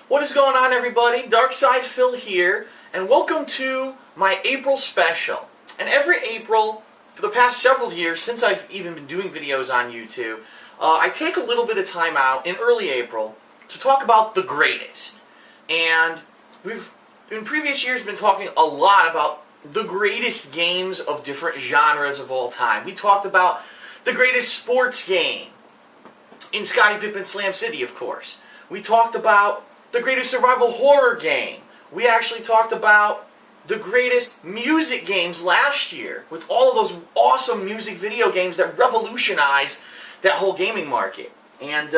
What is going on, everybody? Darkside Phil here, and welcome to my April special. And every April, for the past several years, since I've even been doing videos on YouTube, I take a little bit of time out in early April to talk about the greatest. And we've, in previous years, been talking a lot about the greatest games of different genres of all time. We talked about the greatest sports game in Scottie Pippen Slam City, of course. We talked about the greatest survival horror game. We actually talked about the greatest music games last year with all of those awesome music video games that revolutionized that whole gaming market. And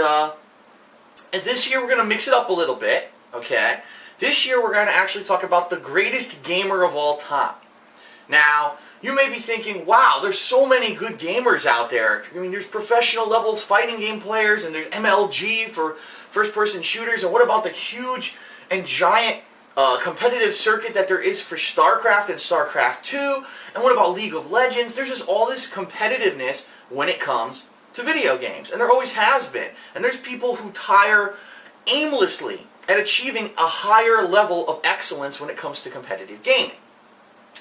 this year we're going to mix it up a little bit, okay? This year we're going to actually talk about the greatest gamer of all time. Now, you may be thinking, wow, there's so many good gamers out there. I mean, there's professional level fighting game players, and there's MLG for first-person shooters, and what about the huge and giant competitive circuit that there is for StarCraft and StarCraft 2, and what about League of Legends? There's just all this competitiveness when it comes to video games, and there always has been. And there's people who tire aimlessly at achieving a higher level of excellence when it comes to competitive gaming.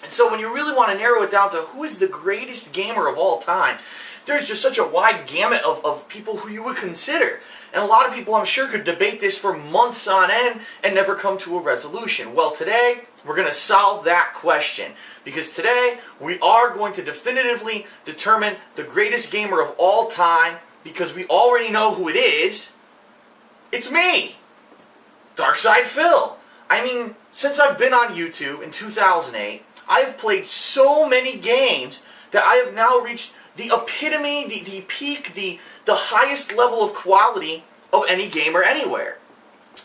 And so when you really want to narrow it down to who is the greatest gamer of all time, there's just such a wide gamut of people who you would consider. And a lot of people, I'm sure, could debate this for months on end and never come to a resolution. Well, today, we're going to solve that question. Because today, we are going to definitively determine the greatest gamer of all time, because we already know who it is. It's me, Darkside Phil. I mean, since I've been on YouTube in 2008, I've played so many games that I have now reached the epitome, the peak, the highest level of quality of any gamer anywhere.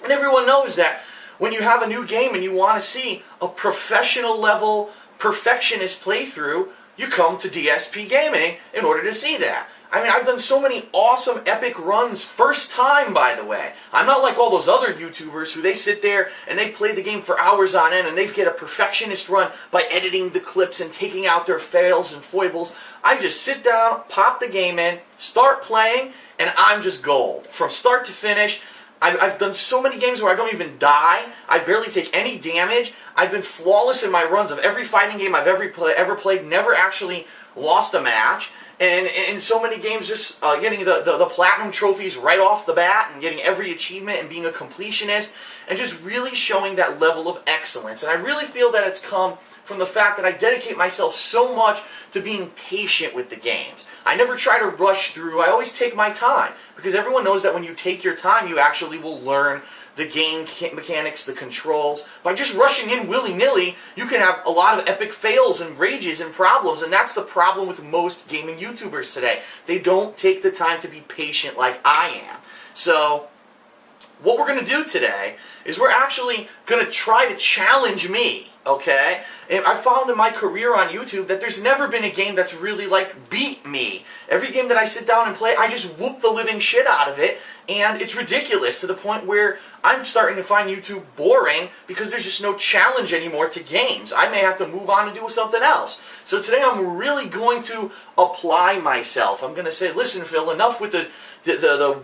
And everyone knows that when you have a new game and you want to see a professional level, perfectionist playthrough, you come to DSP Gaming in order to see that. I mean, I've done so many awesome, epic runs, first time, by the way. I'm not like all those other YouTubers who they sit there and they play the game for hours on end and they get a perfectionist run by editing the clips and taking out their fails and foibles. I just sit down, pop the game in, start playing, and I'm just gold. From start to finish, I've done so many games where I don't even die. I barely take any damage. I've been flawless in my runs of every fighting game I've ever played, never actually lost a match. And in so many games, just getting the platinum trophies right off the bat and getting every achievement and being a completionist and just really showing that level of excellence. And I really feel that it's come from the fact that I dedicate myself so much to being patient with the games. I never try to rush through. I always take my time because everyone knows that when you take your time, you actually will learn the game mechanics, the controls. By just rushing in willy-nilly, you can have a lot of epic fails and rages and problems, and that's the problem with most gaming YouTubers today. They don't take the time to be patient like I am. So, what we're going to do today is we're actually going to try to challenge me, okay? And I found in my career on YouTube that there's never been a game that's really, like, beat me. Every game that I sit down and play, I just whoop the living shit out of it, and it's ridiculous to the point where I'm starting to find YouTube boring because there's just no challenge anymore to games. I may have to move on and do something else. So today I'm really going to apply myself. I'm going to say, listen, Phil, enough with the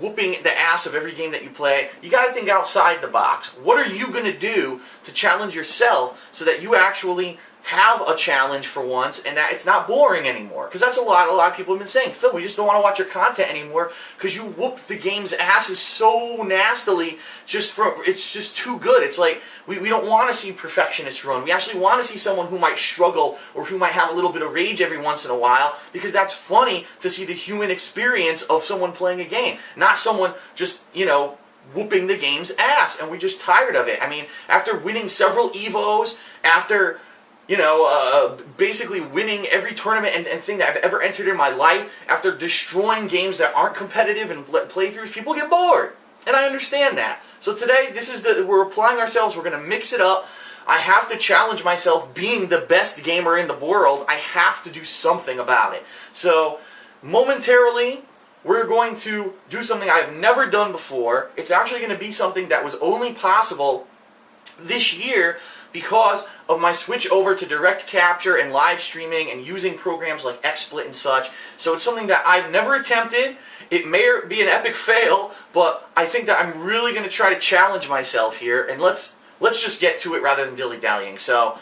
whooping the ass of every game that you play. You got to think outside the box. What are you going to do to challenge yourself so that you actually have a challenge for once and that it's not boring anymore? Because that's a lot of people have been saying, Phil, we just don't want to watch your content anymore because you whoop the game's asses so nastily. It's just too good. It's like we don't want to see perfectionists run. We actually want to see someone who might struggle or who might have a little bit of rage every once in a while, because that's funny to see the human experience of someone playing a game, not someone just, whooping the game's ass. And we're just tired of it. I mean, after winning several EVOs, after basically winning every tournament and thing that I've ever entered in my life, after destroying games that aren't competitive and playthroughs, people get bored. And I understand that. So today, we're applying ourselves, we're going to mix it up. I have to challenge myself being the best gamer in the world. I have to do something about it. So, momentarily, we're going to do something I've never done before. It's actually going to be something that was only possible this year because of my switch over to direct capture and live streaming and using programs like XSplit and such. So it's something that I've never attempted. It may be an epic fail, but I think that I'm really going to try to challenge myself here, and let's just get to it rather than dilly-dallying. So,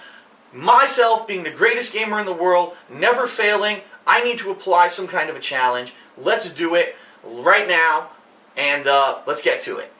myself being the greatest gamer in the world, never failing, I need to apply some kind of a challenge. Let's do it right now, and let's get to it.